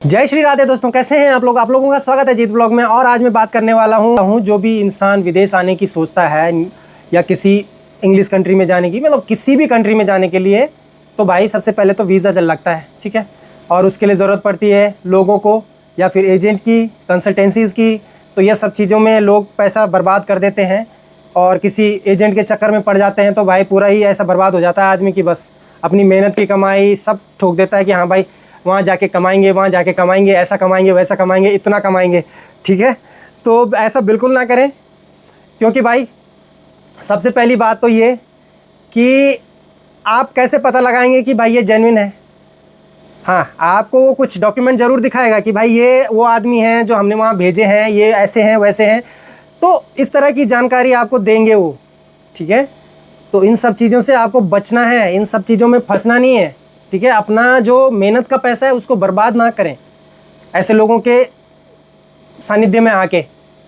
जय श्री राधे दोस्तों, कैसे हैं आप लोग। आप लोगों का स्वागत है जीत ब्लॉग में। और आज मैं बात करने वाला हूँ जो भी इंसान विदेश आने की सोचता है या किसी इंग्लिश कंट्री में जाने की, मतलब किसी भी कंट्री में जाने के लिए, तो भाई सबसे पहले तो वीज़ा चल लगता है, ठीक है। और उसके लिए ज़रूरत पड़ती है लोगों को या फिर एजेंट की, कंसल्टेंसीज़ की। तो यह सब चीज़ों में लोग पैसा बर्बाद कर देते हैं और किसी एजेंट के चक्कर में पड़ जाते हैं। तो भाई पूरा ही ऐसा बर्बाद हो जाता है आदमी की, बस अपनी मेहनत की कमाई सब ठोक देता है कि हाँ भाई वहाँ जाके कमाएंगे, वहाँ जाके कमाएंगे, ऐसा कमाएंगे, वैसा कमाएंगे, इतना कमाएंगे, ठीक है। तो ऐसा बिल्कुल ना करें, क्योंकि भाई सबसे पहली बात तो ये कि आप कैसे पता लगाएंगे कि भाई ये जेन्युइन है। हाँ, आपको कुछ डॉक्यूमेंट ज़रूर दिखाएगा कि भाई ये वो आदमी हैं जो हमने वहाँ भेजे हैं, ये ऐसे हैं वैसे हैं। तो इस तरह की जानकारी आपको देंगे वो, ठीक है। तो इन सब चीज़ों से आपको बचना है, इन सब चीज़ों में फंसना नहीं है, ठीक है। अपना जो मेहनत का पैसा है उसको बर्बाद ना करें ऐसे लोगों के सानिध्य में आके,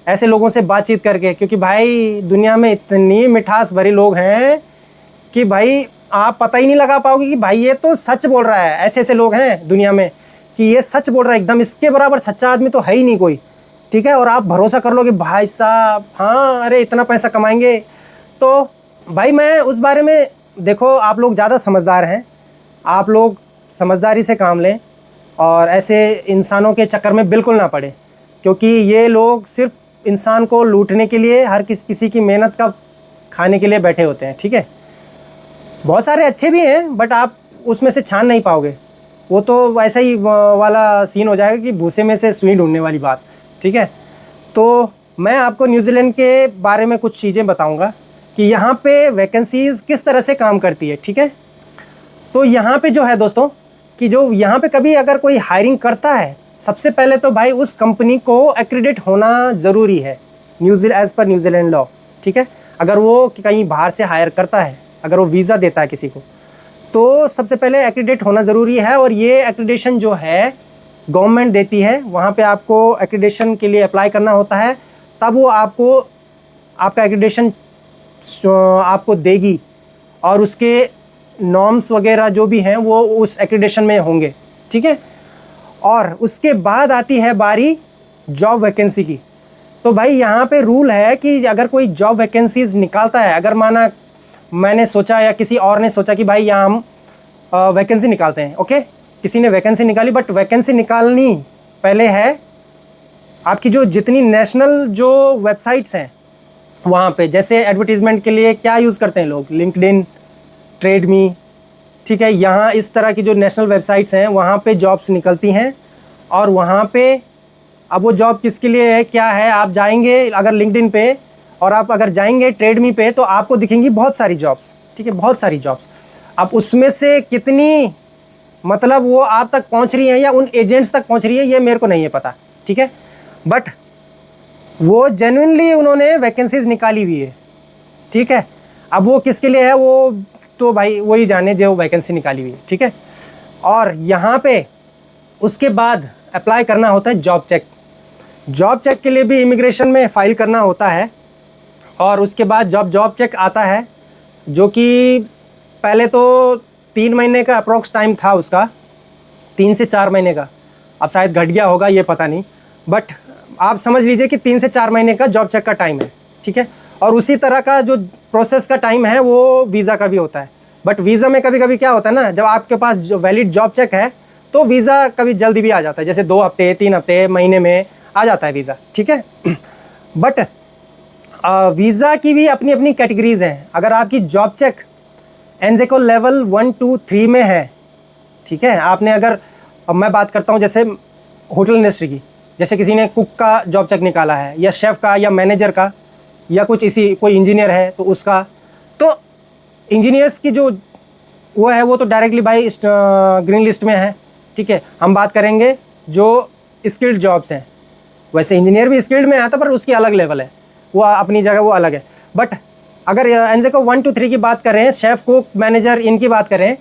ऐसे लोगों से बातचीत करके। क्योंकि भाई दुनिया में इतनी मिठास भरे लोग हैं कि भाई आप पता ही नहीं लगा पाओगे कि भाई ये तो सच बोल रहा है। ऐसे ऐसे लोग हैं दुनिया में कि ये सच बोल रहा है एकदम, इसके बराबर सच्चा आदमी तो है ही नहीं कोई, ठीक है। और आप भरोसा कर लोगे भाई साहब, हाँ अरे इतना पैसा कमाएंगे। तो भाई मैं उस बारे में, देखो आप लोग ज़्यादा समझदार हैं, आप लोग समझदारी से काम लें और ऐसे इंसानों के चक्कर में बिल्कुल ना पड़े। क्योंकि ये लोग सिर्फ इंसान को लूटने के लिए, हर किसी की मेहनत का खाने के लिए बैठे होते हैं, ठीक है। बहुत सारे अच्छे भी हैं बट आप उसमें से छान नहीं पाओगे। वो तो वैसा ही वाला सीन हो जाएगा कि भूसे में से सुई ढूंढने वाली बात, ठीक है। तो मैं आपको न्यूजीलैंड के बारे में कुछ चीज़ें बताऊंगा कि यहाँ पे वैकेंसीज़ किस तरह से काम करती है, ठीक है। तो यहाँ पे जो है दोस्तों कि जो यहाँ पे कभी अगर कोई हायरिंग करता है, सबसे पहले तो भाई उस कंपनी को एक्रीडेट होना ज़रूरी है एज़ पर न्यूजीलैंड लॉ, ठीक है। अगर वो कहीं बाहर से हायर करता है, अगर वो वीज़ा देता है किसी को, तो सबसे पहले एक्रीडेट होना ज़रूरी है। और ये एक्रीडेशन जो है गवर्नमेंट देती है, वहाँ पे आपको एक्रीडेशन के लिए अप्लाई करना होता है, तब वो आपको आपका एक्रीडेशन आपको देगी और उसके नॉर्म्स वगैरह जो भी हैं वो उस एक्रीडेशन में होंगे, ठीक है। और उसके बाद आती है बारी जॉब वैकेंसी की। तो भाई यहाँ पे रूल है कि अगर कोई जॉब वैकेंसीज निकालता है, अगर माना मैंने सोचा या किसी और ने सोचा कि भाई यहाँ हम वैकेंसी निकालते हैं, ओके, किसी ने वैकेंसी निकाली, बट वैकेंसी निकालनी पहले है आपकी जो जितनी नेशनल जो वेबसाइट्स हैं वहाँ पे, जैसे एडवर्टीज़मेंट के लिए क्या यूज़ करते हैं लोग, लिंक्डइन, ट्रेडमी, ठीक है। यहाँ इस तरह की जो नेशनल वेबसाइट्स हैं वहाँ पे जॉब्स निकलती हैं। और वहाँ पे अब वो जॉब किसके लिए है, क्या है, आप जाएंगे अगर लिंक्डइन पे और आप अगर जाएंगे ट्रेडमी पे तो आपको दिखेंगी बहुत सारी जॉब्स, ठीक है, बहुत सारी जॉब्स। अब उसमें से कितनी मतलब वो आप तक पहुँच रही हैं या उन एजेंट्स तक पहुँच रही है, ये मेरे को नहीं है पता, ठीक है। बट वो जेन्युइनली उन्होंने वैकेंसीज निकाली हुई है, ठीक है। अब वो किसके लिए है वो तो भाई वही जाने जो वैकेंसी निकाली हुई है, ठीक है। और यहाँ पे उसके बाद अप्लाई करना होता है जॉब चेक। जॉब चेक के लिए भी इमिग्रेशन में फ़ाइल करना होता है। और उसके बाद जॉब चेक आता है, जो कि पहले तो 3 महीने का अप्रोक्स टाइम था उसका, 3 से 4 महीने का, अब शायद घट गया होगा ये पता नहीं, बट आप समझ लीजिए कि 3 से 4 महीने का जॉब चेक का टाइम है, ठीक है। और उसी तरह का जो प्रोसेस का टाइम है वो वीज़ा का भी होता है। बट वीज़ा में कभी कभी क्या होता है ना, जब आपके पास जो वैलिड जॉब चेक है तो वीज़ा कभी जल्दी भी आ जाता है, जैसे 2 हफ्ते, 3 हफ्ते, महीने में आ जाता है वीज़ा, ठीक है। बट वीज़ा की भी अपनी अपनी कैटेगरीज़ हैं। अगर आपकी जॉब चेक एनजेको लेवल 1, 2, 3 में है, ठीक है, आपने अगर, अब मैं बात करता हूँ जैसे होटल इंडस्ट्री की, जैसे किसी ने कुक का जॉब चेक निकाला है या शेफ़ का या मैनेजर का या कुछ इसी कोई इंजीनियर है तो उसका, तो इंजीनियर्स की जो वो है वो तो डायरेक्टली भाई ग्रीन लिस्ट में है, ठीक है। हम बात करेंगे जो स्किल्ड जॉब्स हैं, वैसे इंजीनियर भी स्किल्ड में आता है पर उसकी अलग लेवल है, वो अपनी जगह वो अलग है। बट अगर एनजेको 1, 2, 3 की बात करें, शेफ़, कुक, मैनेजर, इनकी बात करें,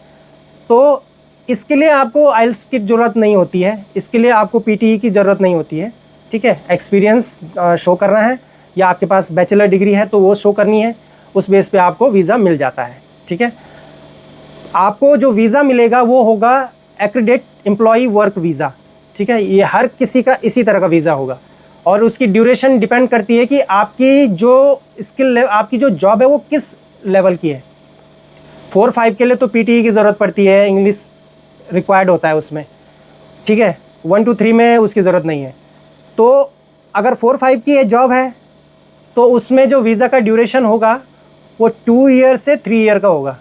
तो इसके लिए आपको आइल्स की ज़रूरत नहीं होती है, इसके लिए आपको पीटीई की ज़रूरत नहीं होती है, ठीक है। एक्सपीरियंस शो करना है या आपके पास बैचलर डिग्री है तो वो शो करनी है, उस बेस पे आपको वीज़ा मिल जाता है, ठीक है। आपको जो वीज़ा मिलेगा वो होगा एक्रीडेट एम्प्लॉई वर्क वीज़ा, ठीक है, ये हर किसी का इसी तरह का वीज़ा होगा और उसकी ड्यूरेशन डिपेंड करती है कि आपकी जो स्किल आपकी जो जॉब है वो किस लेवल की है। 4-5 के लिए तो पीटीई की ज़रूरत पड़ती है, इंग्लिश रिक्वायर्ड होता है उसमें, ठीक है। 1-3 में उसकी ज़रूरत नहीं है। तो अगर 4-5 की जॉब है तो उसमें जो वीज़ा का ड्यूरेशन होगा वो 2 ईयर से 3 ईयर का होगा,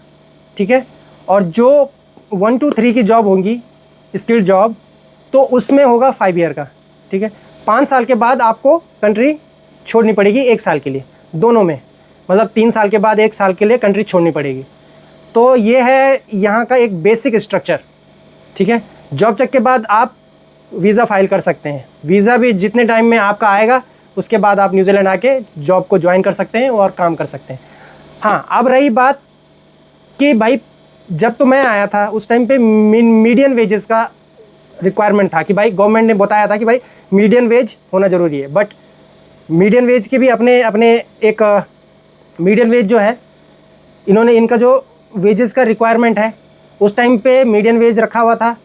ठीक है। और जो 1-3 की जॉब होगी स्किल्ड जॉब तो उसमें होगा 5 ईयर का, ठीक है। 5 साल के बाद आपको कंट्री छोड़नी पड़ेगी 1 साल के लिए, दोनों में, मतलब 3 साल के बाद 1 साल के लिए कंट्री छोड़नी पड़ेगी। तो ये है यहाँ का एक बेसिक स्ट्रक्चर, ठीक है। जॉब चेक के बाद आप वीज़ा फाइल कर सकते हैं। वीज़ा भी जितने टाइम में आपका आएगा उसके बाद आप न्यूजीलैंड आके जॉब को ज्वाइन कर सकते हैं और काम कर सकते हैं। हाँ, अब रही बात कि भाई जब तो मैं आया था उस टाइम पे मीडियन वेजेस का रिक्वायरमेंट था कि भाई गवर्नमेंट ने बताया था कि भाई मीडियन वेज होना ज़रूरी है। बट मीडियन वेज के भी अपने अपने एक मीडियन वेज जो है, इन्होंने इनका जो वेजेस का रिक्वायरमेंट है उस टाइम पे मीडियन वेज रखा हुआ था,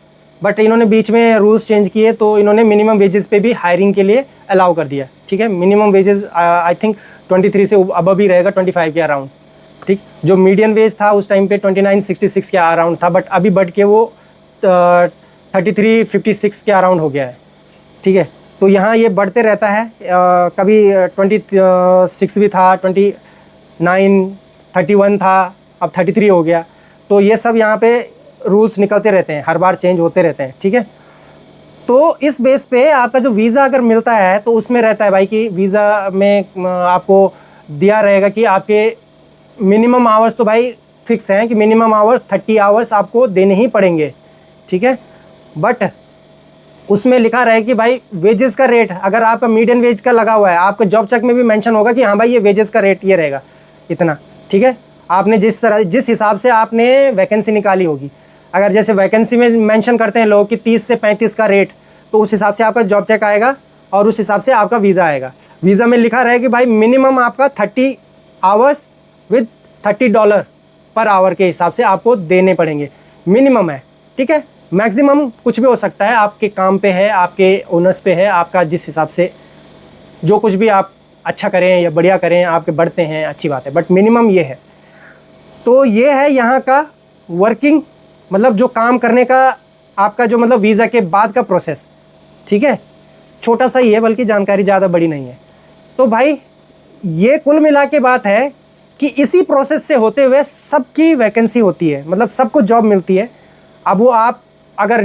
बट इन्होंने बीच में रूल्स चेंज किए तो इन्होंने मिनिमम वेजेस पे भी हायरिंग के लिए अलाउ कर दिया, ठीक है। मिनिमम वेजेस आई थिंक 23 से अब ही रहेगा, 25 के अराउंड, ठीक। जो मीडियन वेज था उस टाइम पे 29-66 के अराउंड था, बट अभी बढ़ के वो 33-56 के अराउंड हो गया है, ठीक है। तो यहाँ ये बढ़ते रहता है, कभी 26 भी था, 29, 31 था, अब 33 हो गया। तो ये सब यहाँ पे रूल्स निकलते रहते हैं, हर बार चेंज होते रहते हैं, ठीक है। तो इस बेस पे आपका जो वीज़ा अगर मिलता है तो उसमें रहता है भाई कि वीज़ा में आपको दिया रहेगा कि आपके मिनिमम आवर्स तो भाई फिक्स हैं कि मिनिमम आवर्स 30 आवर्स आपको देने ही पड़ेंगे, ठीक है। बट उसमें लिखा रहे कि भाई वेजेस का रेट अगर आपका मीडियन वेज का लगा हुआ है, आपका जॉब चेक में भी मेंशन होगा कि हाँ भाई ये वेजेस का रेट ये रहेगा इतना, ठीक है। आपने जिस हिसाब से आपने वैकेंसी निकाली होगी, अगर जैसे वैकेंसी में मेंशन करते हैं लोग कि 30 से 35 का रेट, तो उस हिसाब से आपका जॉब चेक आएगा और उस हिसाब से आपका वीज़ा आएगा। वीज़ा में लिखा रहे कि भाई मिनिमम आपका 30 आवर्स विद $30 पर आवर के हिसाब से आपको देने पड़ेंगे, मिनिमम है, ठीक है। मैक्सिमम कुछ भी हो सकता है, आपके काम पे है, आपके ओनर्स पे है, आपका जिस हिसाब से जो कुछ भी आप अच्छा करें या बढ़िया करें, आपके बढ़ते हैं, अच्छी बात है, बट मिनिमम ये है। तो ये है यहाँ का वर्किंग, मतलब जो काम करने का आपका जो मतलब वीज़ा के बाद का प्रोसेस, ठीक है। छोटा सा ही है, बल्कि जानकारी ज़्यादा बड़ी नहीं है। तो भाई ये कुल मिला के बात है कि इसी प्रोसेस से होते हुए सबकी वैकेंसी होती है, मतलब सबको जॉब मिलती है। अब वो आप अगर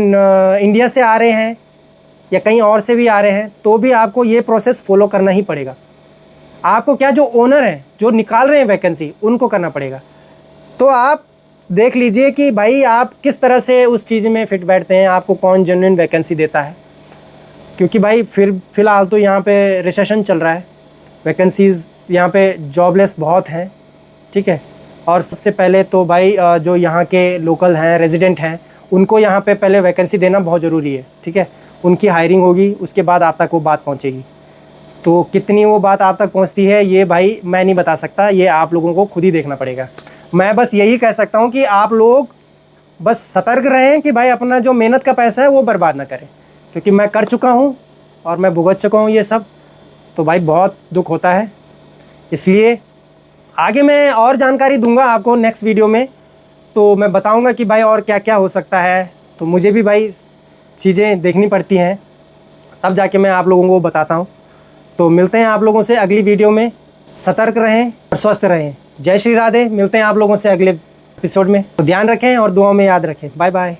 इंडिया से आ रहे हैं या कहीं और से भी आ रहे हैं तो भी आपको ये प्रोसेस फॉलो करना ही पड़ेगा। आपको क्या, जो ओनर हैं जो निकाल रहे हैं वैकेंसी, उनको करना पड़ेगा। तो आप देख लीजिए कि भाई आप किस तरह से उस चीज़ में फिट बैठते हैं, आपको कौन जेन्युइन वैकेंसी देता है। क्योंकि भाई फ़िलहाल तो यहाँ पे रिसेशन चल रहा है, वैकेंसीज़ यहाँ पे जॉबलेस बहुत हैं, ठीक है। और सबसे पहले तो भाई जो यहाँ के लोकल हैं, रेजिडेंट हैं, उनको यहाँ पे पहले वैकेंसी देना बहुत ज़रूरी है, ठीक है। उनकी हायरिंग होगी, उसके बाद आप तक वो बात पहुँचेगी। तो कितनी वो बात आप तक पहुँचती है ये भाई मैं नहीं बता सकता, ये आप लोगों को खुद ही देखना पड़ेगा। मैं बस यही कह सकता हूँ कि आप लोग बस सतर्क रहें कि भाई अपना जो मेहनत का पैसा है वो बर्बाद ना करें, क्योंकि मैं कर चुका हूँ और मैं भुगत चुका हूँ ये सब। तो भाई बहुत दुख होता है, इसलिए आगे मैं और जानकारी दूंगा आपको नेक्स्ट वीडियो में। तो मैं बताऊंगा कि भाई और क्या क्या हो सकता है। तो मुझे भी भाई चीज़ें देखनी पड़ती हैं, तब जाके मैं आप लोगों को बताता हूँ। तो मिलते हैं आप लोगों से अगली वीडियो में। सतर्क रहें और स्वस्थ रहें। जय श्री राधे। मिलते हैं आप लोगों से अगले एपिसोड में। तो ध्यान रखें और दुआओं में याद रखें। Bye bye.